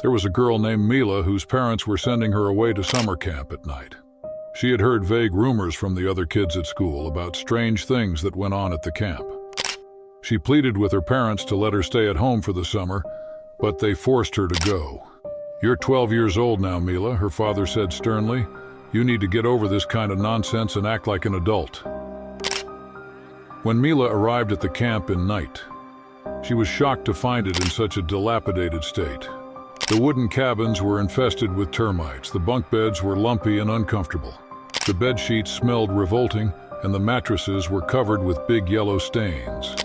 There was a girl named Mila whose parents were sending her away to summer camp at night. She had heard vague rumors from the other kids at school about strange things that went on at the camp. She pleaded with her parents to let her stay at home for the summer, but they forced her to go. "You're 12 years old now, Mila," her father said sternly. "You need to get over this kind of nonsense and act like an adult." When Mila arrived at the camp in night, she was shocked to find it in such a dilapidated state. The wooden cabins were infested with termites, the bunk beds were lumpy and uncomfortable. The bed sheets smelled revolting, and the mattresses were covered with big yellow stains.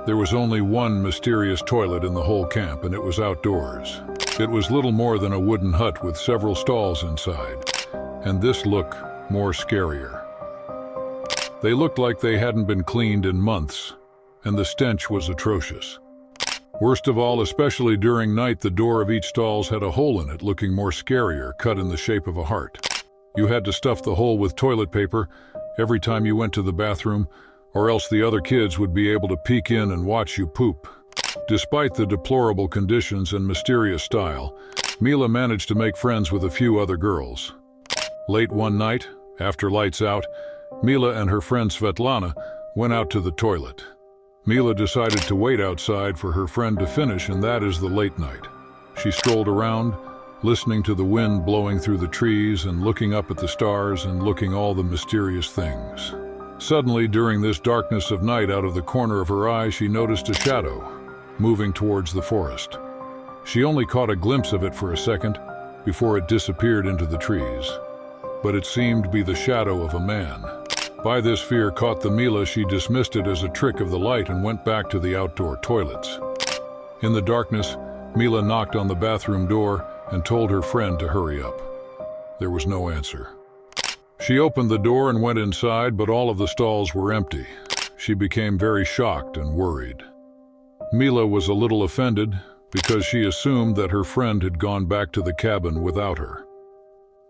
There was only one mysterious toilet in the whole camp, and it was outdoors. It was little more than a wooden hut with several stalls inside, and this looked more scarier. They looked like they hadn't been cleaned in months, and the stench was atrocious. Worst of all, especially during night, the door of each stall had a hole in it, looking more scarier, cut in the shape of a heart. You had to stuff the hole with toilet paper every time you went to the bathroom, or else the other kids would be able to peek in and watch you poop. Despite the deplorable conditions and mysterious style, Mila managed to make friends with a few other girls. Late one night, after lights out, Mila and her friend Svetlana went out to the toilet. Mila decided to wait outside for her friend to finish, and that is the late night. She strolled around, listening to the wind blowing through the trees and looking up at the stars and looking all the mysterious things. Suddenly, during this darkness of night, out of the corner of her eye, she noticed a shadow moving towards the forest. She only caught a glimpse of it for a second before it disappeared into the trees. But it seemed to be the shadow of a man. By this fear caught the Mila, she dismissed it as a trick of the light and went back to the outdoor toilets. In the darkness, Mila knocked on the bathroom door and told her friend to hurry up. There was no answer. She opened the door and went inside, but all of the stalls were empty. She became very shocked and worried. Mila was a little offended because she assumed that her friend had gone back to the cabin without her.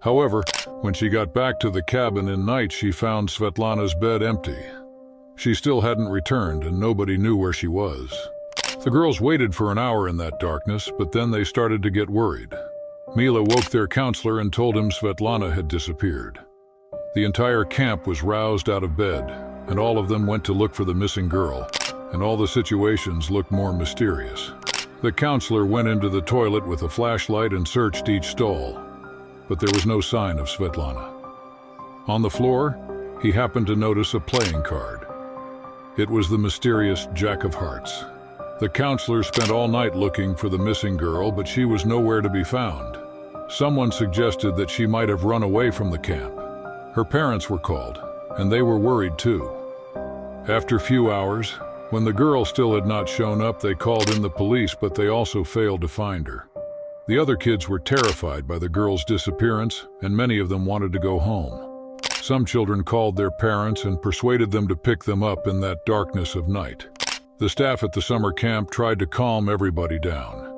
However, when she got back to the cabin in night, she found Svetlana's bed empty. She still hadn't returned, and nobody knew where she was. The girls waited for an hour in that darkness, but then they started to get worried. Mila woke their counselor and told him Svetlana had disappeared. The entire camp was roused out of bed, and all of them went to look for the missing girl, and all the situations looked more mysterious. The counselor went into the toilet with a flashlight and searched each stall, but there was no sign of Svetlana. On the floor, he happened to notice a playing card. It was the mysterious Jack of Hearts. The counselor spent all night looking for the missing girl, but she was nowhere to be found. Someone suggested that she might have run away from the camp. Her parents were called, and they were worried too. After a few hours, when the girl still had not shown up, they called in the police, but they also failed to find her. The other kids were terrified by the girl's disappearance, and many of them wanted to go home. Some children called their parents and persuaded them to pick them up in that darkness of night. The staff at the summer camp tried to calm everybody down.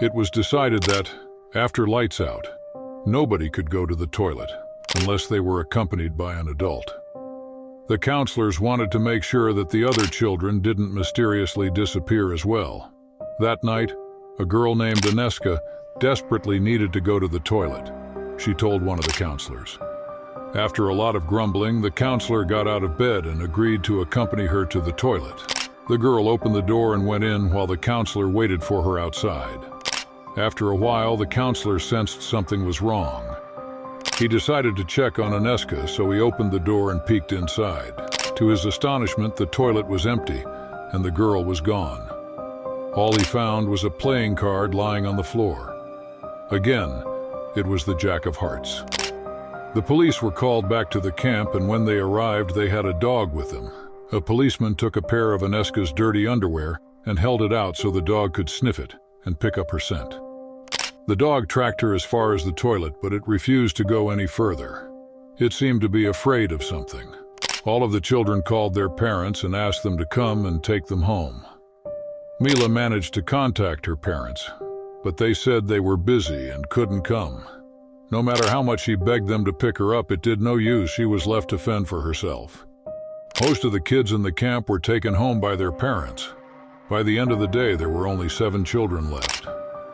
It was decided that, after lights out, nobody could go to the toilet unless they were accompanied by an adult. The counselors wanted to make sure that the other children didn't mysteriously disappear as well. That night, a girl named Aneska desperately needed to go to the toilet. She told one of the counselors. After a lot of grumbling, the counselor got out of bed and agreed to accompany her to the toilet. The girl opened the door and went in while the counselor waited for her outside. After a while, the counselor sensed something was wrong. He decided to check on Aneska, so he opened the door and peeked inside. To his astonishment, the toilet was empty and the girl was gone. All he found was a playing card lying on the floor. Again, it was the Jack of Hearts. The police were called back to the camp, and when they arrived, they had a dog with them. A policeman took a pair of Aneska's dirty underwear and held it out so the dog could sniff it and pick up her scent. The dog tracked her as far as the toilet, but it refused to go any further. It seemed to be afraid of something. All of the children called their parents and asked them to come and take them home. Mila managed to contact her parents, but they said they were busy and couldn't come. No matter how much she begged them to pick her up, it did no use. She was left to fend for herself. Most of the kids in the camp were taken home by their parents. By the end of the day, there were only 7 children left.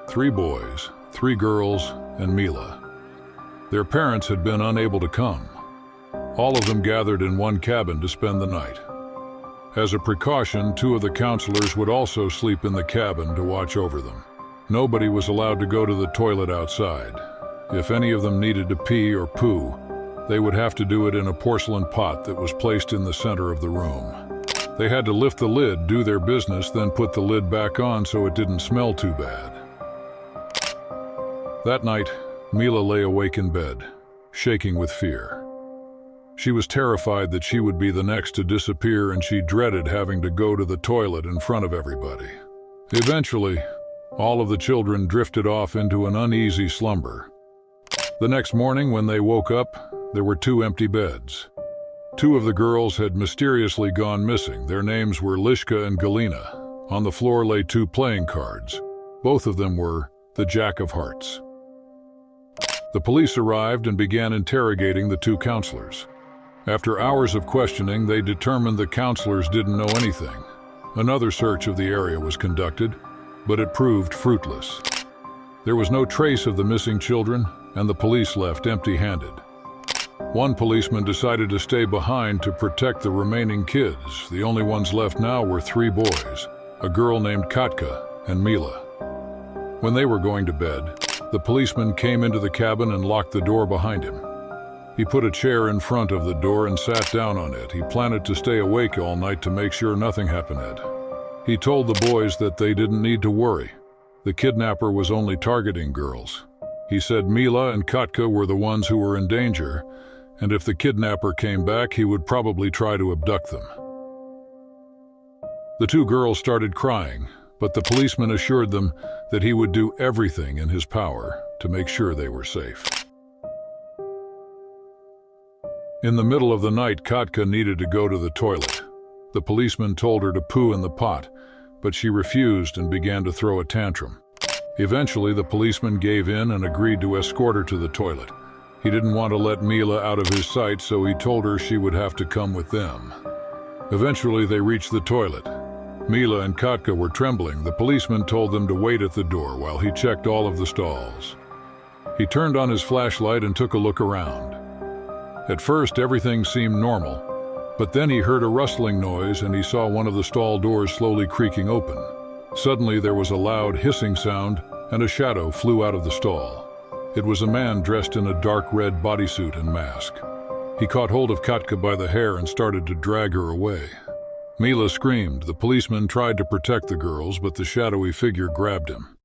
3 boys, 3 girls, and Mila. Their parents had been unable to come. All of them gathered in one cabin to spend the night. As a precaution, 2 of the counselors would also sleep in the cabin to watch over them. Nobody was allowed to go to the toilet outside. If any of them needed to pee or poo, they would have to do it in a porcelain pot that was placed in the center of the room. They had to lift the lid, do their business, then put the lid back on so it didn't smell too bad. That night, Mila lay awake in bed, shaking with fear. She was terrified that she would be the next to disappear, and she dreaded having to go to the toilet in front of everybody. Eventually, all of the children drifted off into an uneasy slumber. The next morning, when they woke up, there were 2 empty beds. 2 of the girls had mysteriously gone missing. Their names were Lishka and Galina. On the floor lay 2 playing cards. Both of them were the Jack of Hearts. The police arrived and began interrogating the 2 counselors. After hours of questioning, they determined the counselors didn't know anything. Another search of the area was conducted, but it proved fruitless. There was no trace of the missing children, and the police left empty-handed. One policeman decided to stay behind to protect the remaining kids. The only ones left now were 3 boys, a girl named Katka and Mila. When they were going to bed, the policeman came into the cabin and locked the door behind him. He put a chair in front of the door and sat down on it. He planned to stay awake all night to make sure nothing happened. He told the boys that they didn't need to worry. The kidnapper was only targeting girls. He said Mila and Katka were the ones who were in danger, and if the kidnapper came back, he would probably try to abduct them. The 2 girls started crying, but the policeman assured them that he would do everything in his power to make sure they were safe. In the middle of the night, Katka needed to go to the toilet. The policeman told her to poo in the pot, but she refused and began to throw a tantrum. Eventually, the policeman gave in and agreed to escort her to the toilet. He didn't want to let Mila out of his sight, so he told her she would have to come with them. Eventually, they reached the toilet. Mila and Katka were trembling. The policeman told them to wait at the door while he checked all of the stalls. He turned on his flashlight and took a look around. At first, everything seemed normal, but then he heard a rustling noise and he saw one of the stall doors slowly creaking open. Suddenly, there was a loud hissing sound and a shadow flew out of the stall. It was a man dressed in a dark red bodysuit and mask. He caught hold of Katka by the hair and started to drag her away. Mila screamed. The policeman tried to protect the girls, but the shadowy figure grabbed him.